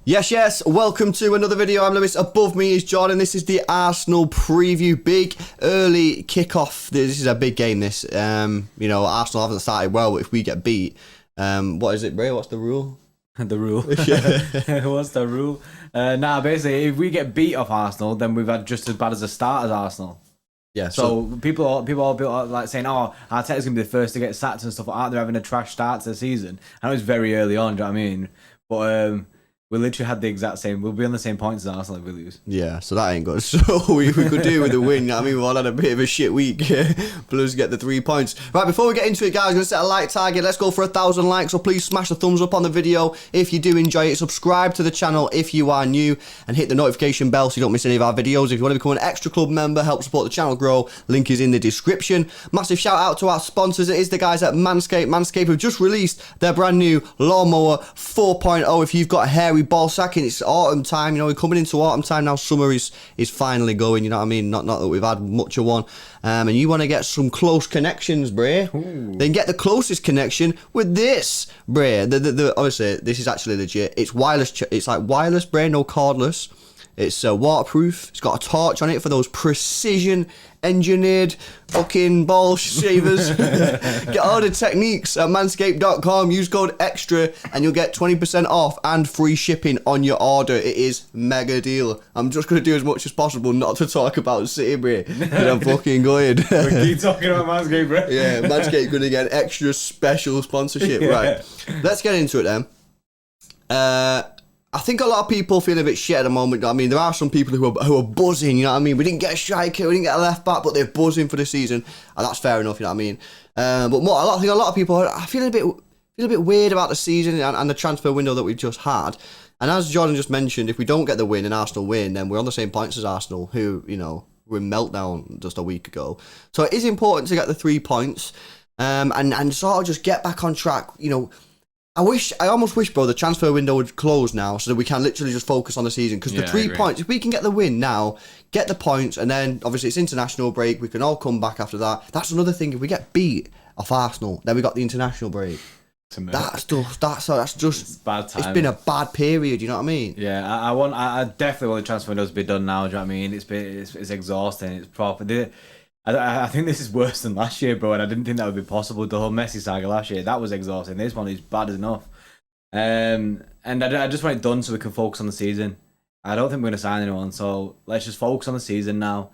Yes, welcome to another video. I'm Lewis, above me is Jordan. This is the Arsenal preview, big early kickoff. This is a big game, this. Arsenal haven't started well, but if we get beat, what is it, Bray? What's the rule? The rule. What's the rule? Basically, if we get beat off Arsenal, then we've had just as bad as a start as Arsenal. Yeah. So people are like saying, "Oh, Arteta's gonna be the first to get sacked and stuff like that." They're having a trash start to the season. I know it's very early on. Do you know what I mean? But we literally had the exact same. We'll be on the same points as Arsenal if we lose. Yeah, so that ain't good. So we could do with a win. You know what I mean, we've all had a bit of a shit week. Blues get the 3 points. Right, before we get into it, guys, I'm going to set a like target. Let's go for 1,000 likes. So please smash the thumbs up on the video if you do enjoy it. Subscribe to the channel if you are new, and hit the notification bell so you don't miss any of our videos. If you want to become an extra club member, help support the channel grow, link is in the description. Massive shout out to our sponsors. It is the guys at Manscaped. Manscaped have just released their brand new Lawnmower 4.0. If you've got a hairy ball sack and it's autumn time, you know, we're coming into autumn time now. Summer is finally going, you know what I mean? Not that we've had much of one. And you want to get some close connections, Bray. Ooh. Then get the closest connection with this, Bray. Obviously, this is actually legit. It's wireless. It's like wireless, Bray, no cordless. It's waterproof. It's got a torch on it for those precision engineered fucking ball shavers. Get all the techniques at manscaped.com. Use code EXTRA and you'll get 20% off and free shipping on your order. It is mega deal. I'm just going to do as much as possible not to talk about City, bro. And I'm fucking going. We keep talking about Manscaped, bro. Yeah, Manscaped going to get an extra special sponsorship. Yeah. Right. Let's get into it then. I think a lot of people feel a bit shit at the moment. I mean, there are some people who are buzzing, you know what I mean? We didn't get a striker, we didn't get a left back, but they're buzzing for the season. And that's fair enough, you know what I mean? I think a lot of people are feeling a bit weird about the season and the transfer window that we've just had. And as Jordan just mentioned, if we don't get the win and Arsenal win, then we're on the same points as Arsenal, who, you know, were in meltdown just a week ago. So it is important to get the 3 points and sort of just get back on track, you know. I almost wish, bro, the transfer window would close now so that we can literally just focus on the season. Because the 3 points, if we can get the win now, get the points, and then obviously it's international break, we can all come back after that. That's another thing. If we get beat off Arsenal, then we got the international break. That's just bad time. It's been a bad period. You know what I mean? Yeah, I definitely want the transfer window to be done now. Do you know what I mean? It's exhausting. It's proper. I think this is worse than last year, bro, and I didn't think that would be possible. The whole Messi saga last year, that was exhausting. This one is bad enough. And I just want it done so we can focus on the season. I don't think we're going to sign anyone, so let's just focus on the season now.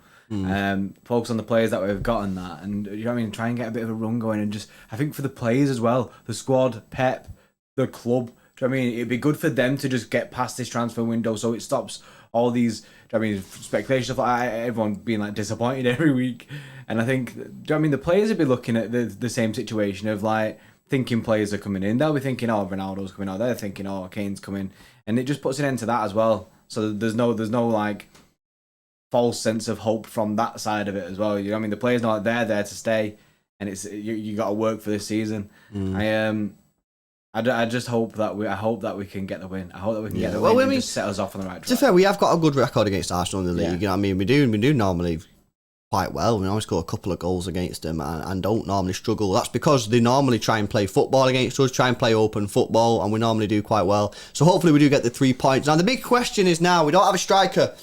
Focus on the players that we've got and that. And, you know what I mean, try and get a bit of a run going. And just, I think for the players as well, the squad, Pep, the club, do you know what I mean? It'd be good for them to just get past this transfer window so it stops all these, I mean, speculation stuff, like everyone being like disappointed every week. And I think, do you know what I mean, the players would be looking at the same situation of like thinking players are coming in. They'll be thinking, oh, Ronaldo's coming out. They're thinking, oh, Kane's coming. And it just puts an end to that as well. So there's no like false sense of hope from that side of it as well. You know what I mean? The players know that they're there to stay, and it's you got to work for this season. I just hope that we can get the win. I hope that we can get the win and just set us off on the right track. To be fair, we have got a good record against Arsenal in the league. You know what I mean? We do normally quite well. We always score a couple of goals against them and don't normally struggle. That's because they normally try and play football against us, try and play open football, and we normally do quite well. So hopefully we do get the 3 points. Now the big question is now, we don't have a striker.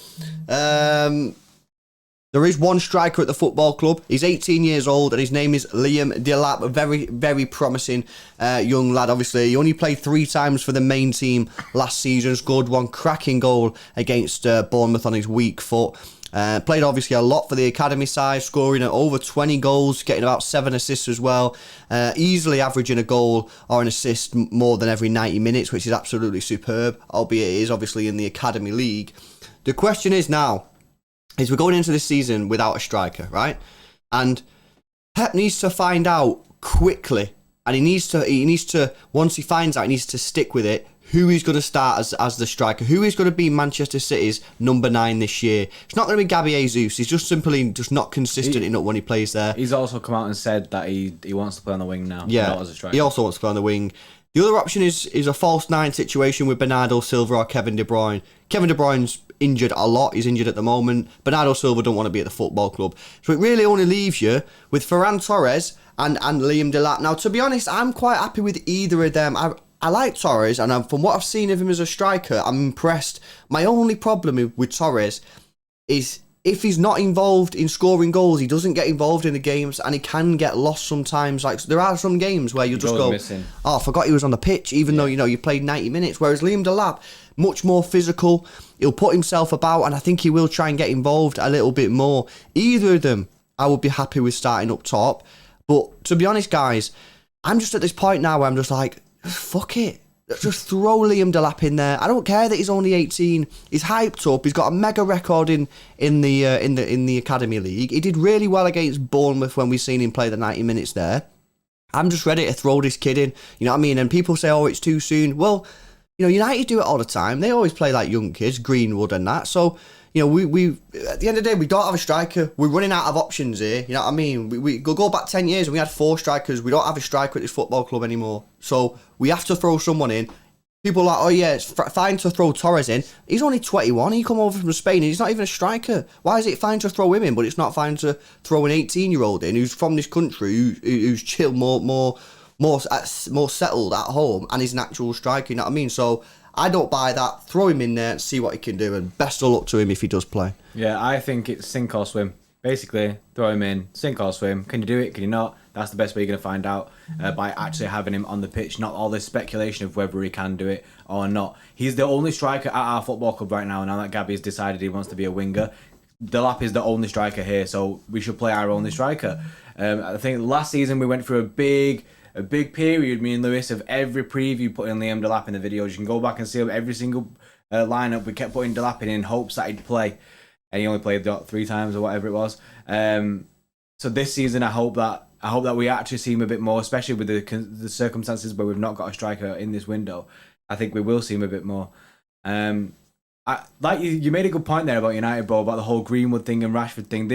There is one striker at the football club. He's 18 years old and his name is Liam Delap. A very, very promising young lad, obviously. He only played 3 times for the main team last season. Scored one cracking goal against Bournemouth on his weak foot. Played obviously a lot for the academy side, scoring over 20 goals, getting about 7 assists as well. Easily averaging a goal or an assist more than every 90 minutes, which is absolutely superb, albeit it is obviously in the academy league. The question is now, is we're going into this season without a striker, right? And Pep needs to find out quickly, and he needs to once he finds out, he needs to stick with it, who he's going to start as the striker, who is going to be Manchester City's number 9 this year. It's not going to be Gabby Jesus. He's just simply not consistent enough when he plays there. He's also come out and said that he wants to play on the wing now, not as a striker. He also wants to play on the wing. The other option is a false nine situation with Bernardo Silva or Kevin De Bruyne. Kevin De Bruyne's injured a lot. He's injured at the moment. Bernardo Silva don't want to be at the football club. So it really only leaves you with Ferran Torres and Liam Delap. Now, to be honest, I'm quite happy with either of them. I like Torres, and from what I've seen of him as a striker, I'm impressed. My only problem with Torres is if he's not involved in scoring goals, he doesn't get involved in the games, and he can get lost sometimes. Like, there are some games where you just go, missing. oh, I forgot he was on the pitch, even though, you played 90 minutes. Whereas Liam Delap, much more physical, he'll put himself about, and I think he will try and get involved a little bit more. Either of them, I would be happy with starting up top. But to be honest, guys, I'm just at this point now where I'm just like, fuck it. Just throw Liam Delap in there. I don't care that he's only 18. He's hyped up. He's got a mega record in the Academy League. He did really well against Bournemouth when we seen him play the 90 minutes there. I'm just ready to throw this kid in. You know what I mean? And people say, oh, it's too soon. Well, United do it all the time. They always play like young kids, Greenwood and that. So, we at the end of the day, we don't have a striker. We're running out of options here. You know what I mean? We go back 10 years and we had 4 strikers. We don't have a striker at this football club anymore. So we have to throw someone in. People are like, oh yeah, it's fine to throw Torres in. He's only 21. He come over from Spain and he's not even a striker. Why is it fine to throw him in, but it's not fine to throw an 18-year-old in who's from this country, who's chill, more settled at home, and he's an actual striker? You know what I mean? So I don't buy that. Throw him in there and see what he can do, and best of luck to him if he does play. Yeah, I think it's sink or swim. Basically, throw him in, sink or swim. Can you do it? Can you not? That's the best way you're going to find out by actually having him on the pitch, not all this speculation of whether he can do it or not. He's the only striker at our football club right now that Gabby's decided he wants to be a winger. Delap is the only striker here, so we should play our only striker. I think last season we went through a big period, me and Lewis, of every preview putting Liam Delap in the videos. You can go back and see every single lineup. We kept putting Delap in hopes that he'd play, and he only played 3 times or whatever it was. So this season, I hope that we actually see him a bit more, especially with the circumstances where we've not got a striker in this window. I think we will see him a bit more. Like you made a good point there about United, bro, about the whole Greenwood thing and Rashford thing.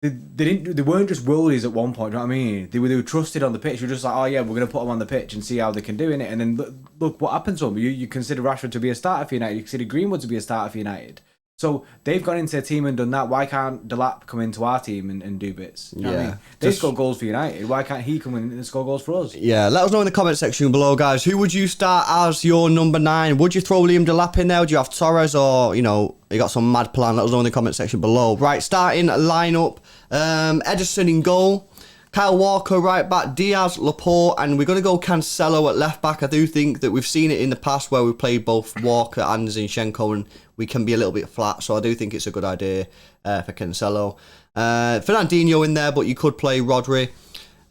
They weren't just worldies at one point, you know what I mean? They were trusted on the pitch. You're just like, oh yeah, we're going to put them on the pitch and see how they can do in it. And then look what happens to them. You consider Rashford to be a starter for United. You consider Greenwood to be a starter for United. So they've gone into a team and done that. Why can't Delap come into our team and do bits? You know what I mean? They score goals for United. Why can't he come in and score goals for us? Yeah, let us know in the comment section below, guys. Who would you start as your number 9? Would you throw Liam Delap in there? Would you have Torres, or, you got some mad plan? Let us know in the comment section below. Right, starting lineup. Ederson in goal. Kyle Walker right back, Diaz, Laporte, and we're going to go Cancelo at left back. I do think that we've seen it in the past where we've played both Walker and Zinchenko, and we can be a little bit flat, so I do think it's a good idea for Cancelo. Fernandinho in there, but you could play Rodri.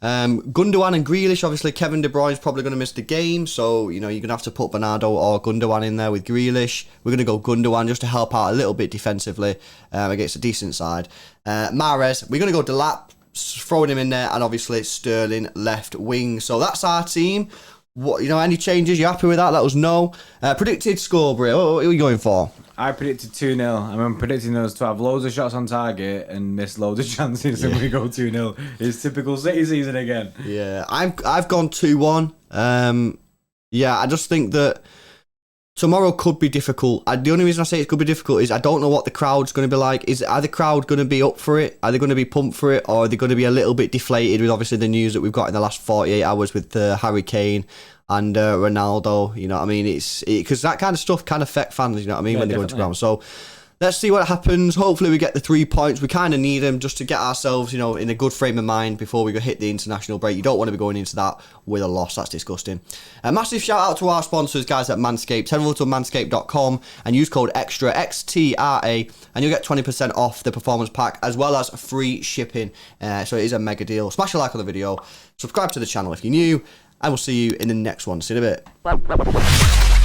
Gundogan and Grealish. Obviously, Kevin De Bruyne's probably going to miss the game, so you're going to have to put Bernardo or Gundogan in there with Grealish. We're going to go Gundogan just to help out a little bit defensively against a decent side. Mahrez, we're going to go Delap, throwing him in there, and obviously Sterling left wing. So that's our team. What, any changes? You happy with that? Let us know. Predicted score, bro. What are you going for? I predicted 2-0. I'm predicting those to have loads of shots on target and miss loads of chances, and we go 2-0. It's typical City season again. Yeah, I've gone 2-1. I just think that tomorrow could be difficult. The only reason I say it could be difficult is I don't know what the crowd's going to be like. Are the crowd going to be up for it? Are they going to be pumped for it? Or are they going to be a little bit deflated with obviously the news that we've got in the last 48 hours with Harry Kane and Ronaldo? You know what I mean? Because that kind of stuff can affect fans, you know what I mean, when they go into ground. So let's see what happens. Hopefully we get the 3 points. We kind of need them just to get ourselves, in a good frame of mind before we go hit the international break. You don't want to be going into that with a loss. That's disgusting. A massive shout out to our sponsors, guys, at Manscaped. Head over to manscaped.com and use code EXTRA, XTRA, and you'll get 20% off the performance pack as well as free shipping. So it is a mega deal. Smash a like on the video. Subscribe to the channel if you're new, and we'll see you in the next one. See you in a bit.